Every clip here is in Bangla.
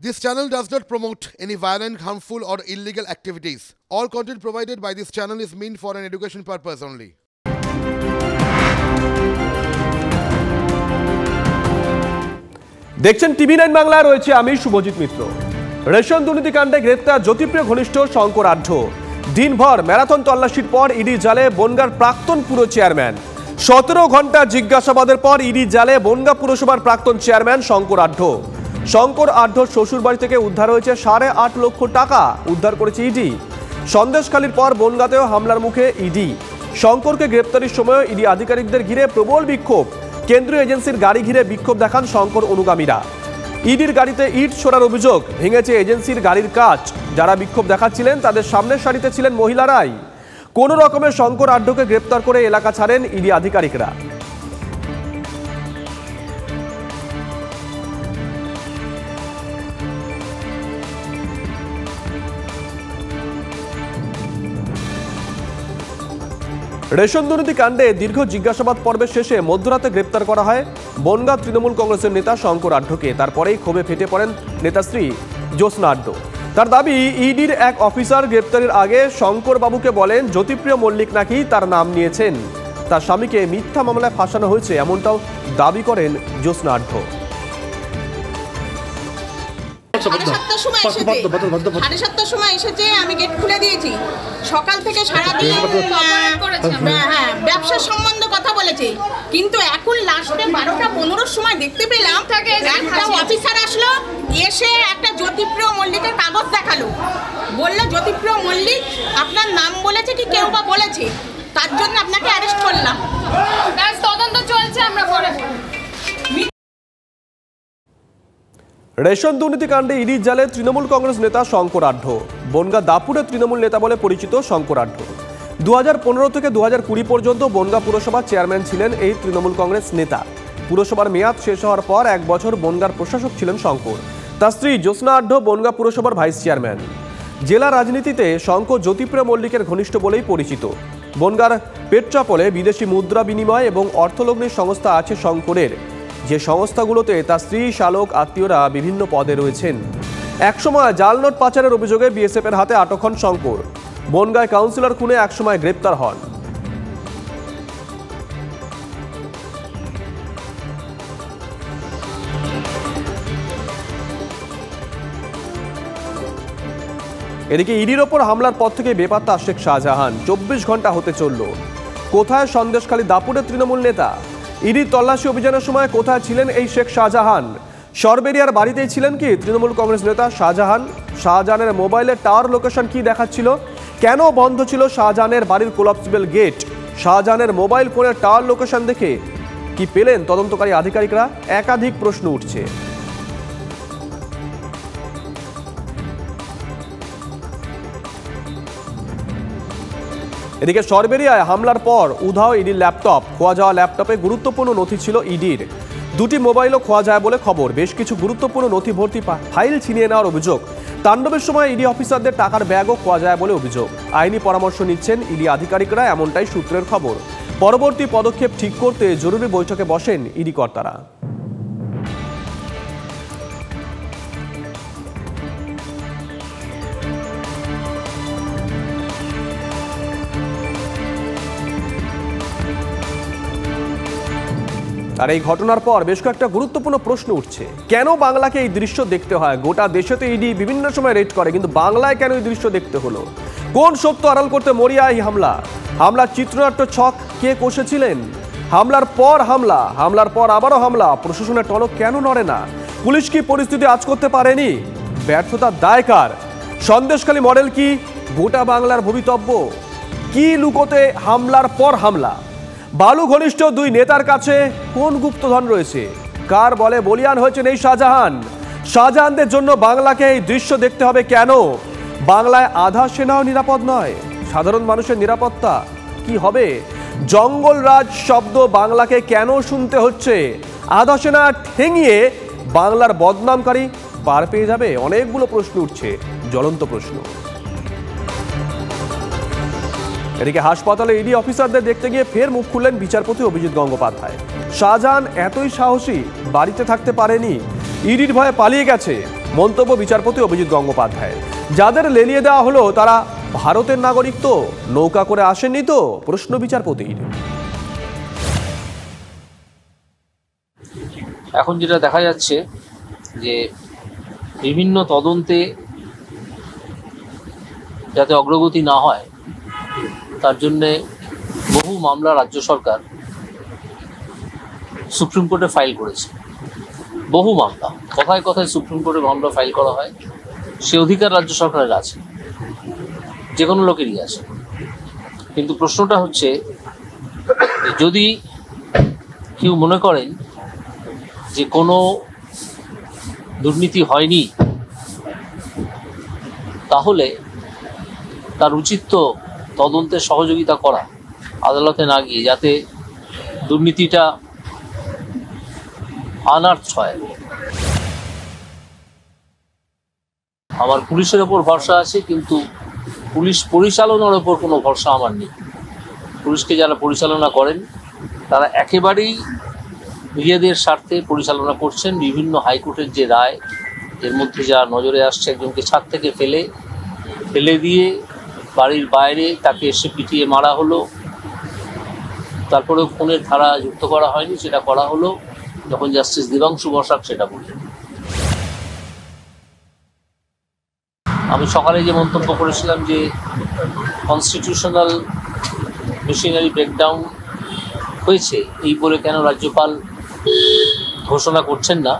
This channel does not promote any violent, harmful, or illegal activities. All content provided by this channel is meant for an education purpose only. দেখছেন টিভি9 বাংলায় রয়েছে আমি শুভজিৎ মিত্র। রেশন দুর্নীতিকাণ্ডে গ্রেপ্তার জ্যোতিপ্রিয় ঘনিষ্ঠ শঙ্কর আঢ্য। দিনভর ম্যারাথন তল্লাশির পর ইডি জালে বনগাঁর প্রাক্তন পুর চেয়ারম্যান। 17 ঘন্টা জিজ্ঞাসাবাদের পর ইডি জালে বনগাঁ পুরসভার প্রাক্তন চেয়ারম্যান শঙ্কর আঢ্য। শঙ্কর আঢ্যর শ্বশুর বাড়ি থেকে উদ্ধার হয়েছে 8.5 লক্ষ টাকা উদ্ধার করেছে ইডি। সন্দেশখালীর পর বনগাঁতেও হামলার মুখে ইডি। শঙ্করকে গ্রেপ্তারের সময় ইডি আধিকারিকদের ঘিরে প্রবল বিক্ষোভ। কেন্দ্রীয় এজেন্সির গাড়ি ঘিরে বিক্ষোভ দেখান শঙ্কর অনুগামীরা। ইডির গাড়িতে ইট ছোড়ার অভিযোগ, ভেঙেছে এজেন্সির গাড়ির কাচ। যারা বিক্ষোভ দেখাচ্ছিলেন তাদের সামনের সারিতে ছিলেন মহিলারাই। কোন রকমের শঙ্কর আঢ্যকে গ্রেপ্তার করে এলাকা ছাড়েন ইডি আধিকারিকরা। রেশন দুর্নীতি কাণ্ডে দীর্ঘ জিজ্ঞাসাবাদ পর্বের শেষে মধ্যরাতে গ্রেপ্তার করা হয় বনগাঁ তৃণমূল কংগ্রেসের নেতা শঙ্কর আঢ্যকে। তারপরেই ক্ষোভে ফেটে পড়েন নেতাশ্রী জ্যোৎস্না আঢ্য। তার দাবি, ইডির এক অফিসার গ্রেপ্তারের আগে শঙ্কর বাবুকে বলেন জ্যোতিপ্রিয় মল্লিক নাকি তার নাম নিয়েছেন। তার স্বামীকে মিথ্যা মামলায় ফাঁসানো হয়েছে, এমনটাও দাবি করেন জ্যোৎস্না আঢ্য। 7:30 সময় এসেছে, আমি গেট খুলে দিয়েছি। সকাল থেকে সারাদিন ব্যবসার সম্বন্ধে কথা বলেছে, কিন্তু এখন লাস্টে 12টা 15 সময় দেখতে পেলাম একটা অফিসার আসলো, এসে একটা জ্যোতিপ্রিয় মল্লিকের কাগজ দেখালো। বললো জ্যোতিপ্রিয় মল্লিক আপনার নাম বলেছে কি কেউ বা বলেছে, তার জন্য আপনাকে অ্যারেস্ট করলাম। তদন্ত চলছে, আমরা করে রেশন দুর্নীতিকাণ্ডে ইডির জালে তৃণমূল কংগ্রেস নেতা শঙ্কর আঢ্য। বনগাঁ দাপুরের তৃণমূল নেতা বলে পরিচিত শঙ্কর আঢ্য। 2015 থেকে 2020 পর্যন্ত বনগাঁ পুরসভার চেয়ারম্যান ছিলেন এই তৃণমূল কংগ্রেস নেতা। পুরসভার মেয়াদ শেষ হওয়ার পর 1 বছর বনগাঁর প্রশাসক ছিলেন শঙ্কর। তার স্ত্রী জ্যোৎস্না আঢ্য বনগাঁ পুরসভার ভাইস চেয়ারম্যান। জেলা রাজনীতিতে শঙ্কর জ্যোতিপ্রিয় মল্লিকের ঘনিষ্ঠ বলেই পরিচিত। বনগাঁর পেট্রাপোলে বিদেশি মুদ্রা বিনিময় এবং অর্থলগ্নির সংস্থা আছে শঙ্করের, যে সংস্থাগুলোতে তার স্ত্রী, শালক, আত্মীয়রা বিভিন্ন পদে রয়েছেন। একসময় জাল নোট পাচারের অভিযোগে বিএসএফ এর হাতে আটক হন শঙ্কর। বনগাঁয় কাউন্সিলর খুনে একসময় গ্রেপ্তার হন। এদিকে ইডির ওপর হামলার পর থেকে বেপাত্তা শেখ শাহজাহান। 24 ঘন্টা হতে চলল। কোথায় সন্দেশখালী দাপুরের তৃণমূল নেতা? ইডির তল্লাশি অভিযানের সময় কোথায় ছিলেন এই শেখ শাহজাহান? সরবেরিয়ার বাড়িতেই ছিলেন কি তৃণমূল কংগ্রেস নেতা শাহজাহান? শাহজাহানের মোবাইলের টাওয়ার লোকেশন কি দেখাচ্ছিল? কেন বন্ধ ছিল শাহজাহানের বাড়ির কোলাপসিবল গেট? শাহজাহানের মোবাইল ফোনের টাওয়ার লোকেশন দেখে কি পেলেন তদন্তকারী আধিকারিকরা? একাধিক প্রশ্ন উঠছে। এদিকে সরবেরিয়ায় হামলার পর উধাও ইডির ল্যাপটপ। খোয়া যাওয়া ল্যাপটপে গুরুত্বপূর্ণ নথি ছিল ইডির। 2টি মোবাইলও খোয়া যায় বলে খবর। বেশ কিছু গুরুত্বপূর্ণ নথি ভর্তি ফাইল ছিনিয়ে নেওয়ার অভিযোগ। তাণ্ডবের সময় ইডি অফিসারদের টাকার ব্যাগও খোয়া যায় বলে অভিযোগ। আইনি পরামর্শ নিচ্ছেন ইডি আধিকারিকরা, এমনটাই সূত্রের খবর। পরবর্তী পদক্ষেপ ঠিক করতে জরুরি বৈঠকে বসেন ইডি কর্তারা। আর এই ঘটনার পর বেশ কয়েকটা গুরুত্বপূর্ণ প্রশ্ন উঠছে। কেন বাংলাকে এই দৃশ্য দেখতে হয়? গোটা দেশেতে ইডি বিভিন্ন সময় রেড করে, কিন্তু বাংলায় কেন এই দৃশ্য দেখতে হলো? কোন সত্য আড়াল করতে মরিয়া এই হামলা? হামলার চিত্রনাট্য ছক কে কষেছিলেন? হামলার পর হামলা, হামলার পর আবারও হামলা। প্রশাসনের টনক কেন নড়ে না? পুলিশ কি পরিস্থিতি আজ করতে পারেনি? ব্যর্থতার দায় কার? সন্দেশখালী মডেল কি গোটা বাংলার ভবিতব্য? কি লুকোতে হামলার পর হামলা? বালু ঘনিষ্ঠ 2 নেতার কাছে কোন গুপ্তধন রয়েছে? কার বলে বলিয়ান হয়েছেন এই শাহজাহান? শাহজাহানদের জন্য বাংলাকে এই দৃশ্য দেখতে হবে কেন? বাংলায় আধা সেনাও নিরাপদ নয়। সাধারণ মানুষের নিরাপত্তা কি হবে? জঙ্গলরাজ শব্দ বাংলাকে কেন শুনতে হচ্ছে? আধা সেনা ঠেঙিয়ে বাংলার বদনামকারী পার পেয়ে যাবে? অনেকগুলো প্রশ্ন উঠছে, জ্বলন্ত প্রশ্ন। এদিকে হাসপাতালে ইডি অফিসারদের দেখতে গিয়ে ফের মুখ খুললেন বিচারপতি অভিজিৎ গঙ্গোপাধ্যায়। শাহজাহান এতই সাহসী, বাড়িতে থাকতে পারেনি, ইডির ভয়ে পালিয়ে গেছে। মন্তব্য বিচারপতি অভিজিৎ গঙ্গোপাধ্যায়ের। যাদের লেলিয়ে দেওয়া হলো তারা ভারতের নাগরিক তো, নৌকা করে আসেননি তো, প্রশ্ন বিচারপতির। এখন যেটা দেখা যাচ্ছে যে বিভিন্ন তদন্তে যাতে অগ্রগতি না হয় তার জন্যে বহু মামলা রাজ্য সরকার সুপ্রিম কোর্টে ফাইল করেছে। বহু মামলা, কথায় কথায় সুপ্রিম কোর্টে মামলা ফাইল করা হয়, সে অধিকার রাজ্য সরকারের আছে, যে কোনো লোকেরই আছে। কিন্তু প্রশ্নটা হচ্ছে, যদি কেউ মনে করেন যে কোনো দুর্নীতি হয়নি, তাহলে তার উচিত তো তদন্তে সহযোগিতা করা, আদালতে না গিয়ে, যাতে দুর্নীতিটা আনার্থ হয়। আমার পুলিশের ওপর ভরসা আছে, কিন্তু পুলিশ পরিচালনার ওপর কোনো ভরসা আমার নেই। পুলিশকে যারা পরিচালনা করেন তারা একেবারেই নিজেদের স্বার্থে পরিচালনা করছেন। বিভিন্ন হাইকোর্টের যে রায়, এর মধ্যে যা নজরে আসছে, একজনকে ছাদ থেকে ফেলে দিয়ে বাড়ির বাইরে তাকে এসে পিটিয়ে মারা হলো, তারপরেও খুনের ধারা যুক্ত করা হয়নি, সেটা করা হলো যখন জাস্টিস দেবাংশু বসাক সেটা বললেন। আমি সকালে যে মন্তব্য করেছিলাম যে কনস্টিটিউশনাল মেশিনারি ব্রেকডাউন হয়েছে এই বলে কেন রাজ্যপাল ঘোষণা করছেন না,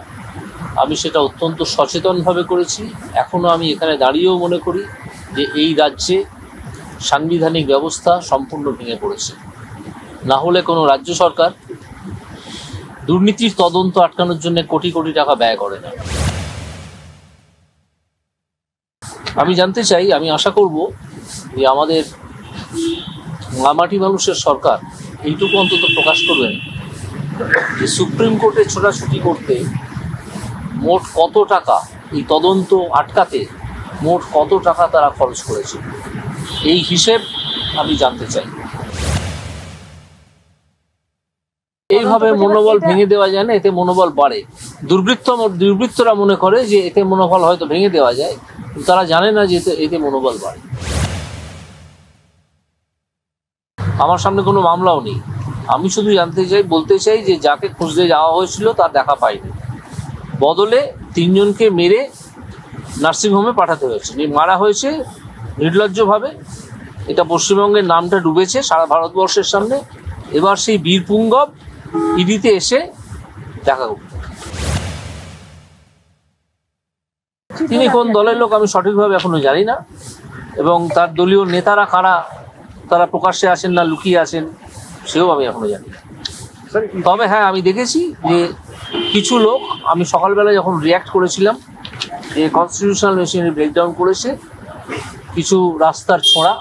আমি সেটা অত্যন্ত সচেতনভাবে করেছি। এখনও আমি এখানে দাঁড়িয়েও মনে করি যে এই রাজ্যে সাংবিধানিক ব্যবস্থা সম্পূর্ণ ভেঙে পড়েছে। না হলে কোনো রাজ্য সরকার দুর্নীতির তদন্ত আটকানোর জন্য কোটি কোটি টাকা ব্যয় করে না। আমি জানতে চাই, আমি আশা করব যে আমাদের মামাটি মানুষের সরকার এইটুকু অন্তত প্রকাশ করবেন যে সুপ্রিম কোর্টে ছোটাছুটি করতে মোট কত টাকা, এই তদন্ত আটকাতে মোট কত টাকা তারা খরচ করেছে, এই হিসেব আমি জানতে চাই। এইভাবে মনোবল ভেঙে দেওয়া যায় না, এতে মনোবল বাড়ে। দুর্বৃত্তরা মনে করে যে এতে মনোবল হয়তো ভেঙে দেওয়া যায়, তারা জানে না যে এতে মনোবল বাড়ে। আমার সামনে কোনো মামলাও নেই, আমি শুধু বলতে চাই যে যাকে খুঁজতে যাওয়া হয়েছিল তার দেখা পাইনি, বদলে 3 জনকে মেরে নার্সিংহোমে পাঠাতে হয়েছে, মারা হয়েছে নির্লজ্জভাবে। এটা পশ্চিমবঙ্গের নামটা ডুবেছে সারা ভারতবর্ষের সামনে। এবার সেই বীরপুঙ্গব ইডিতে এসে দেখা করবে। তিনি কোন দলের লোক আমি সঠিকভাবে এখনো জানি না, এবং তার দলীয় নেতারা কারা, তারা প্রকাশ্যে আসেন না লুকিয়ে আসেন, সেও আমি এখনো জানি না। তবে হ্যাঁ, আমি দেখেছি যে কিছু লোক, আমি সকালবেলা যখন রিয়াক্ট করেছিলাম যে কনস্টিটিউশনাল মেশিনারি ব্রেকডাউন করেছে, কিছু রাস্তার ছোঁড়া,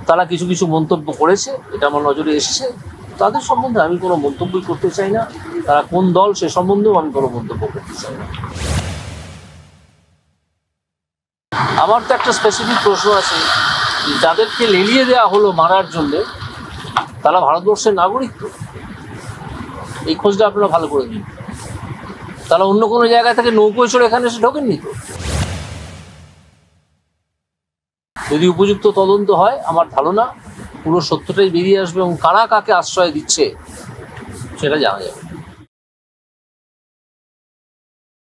তারা কিছু কিছু মন্তব্য করেছে, এটা আমার নজরে এসেছে। তাদের সম্বন্ধে আমি কোনো মন্তব্যই করতে চাই না, তারা কোন দল সে সম্বন্ধেও আমি কোনো মন্তব্য করতে চাই না। আমার তো একটা স্পেসিফিক প্রশ্ন আছে, যাদেরকে লেলিয়ে দেওয়া হলো মারার জন্য, তারা ভারতবর্ষের নাগরিক তো? এই খোঁজটা আপনারা ভালো করে নিন। তারা অন্য কোনো জায়গা থেকে নৌকোয় চড়ে এখানে এসে ঢোকেননি তো? যদি উপযুক্ত তদন্ত হয়, আমার ধারণা পুরো সত্যটাই বেরিয়ে আসবে, এবং কারা কাকে আশ্রয় দিচ্ছে সেটা জানা যাবে।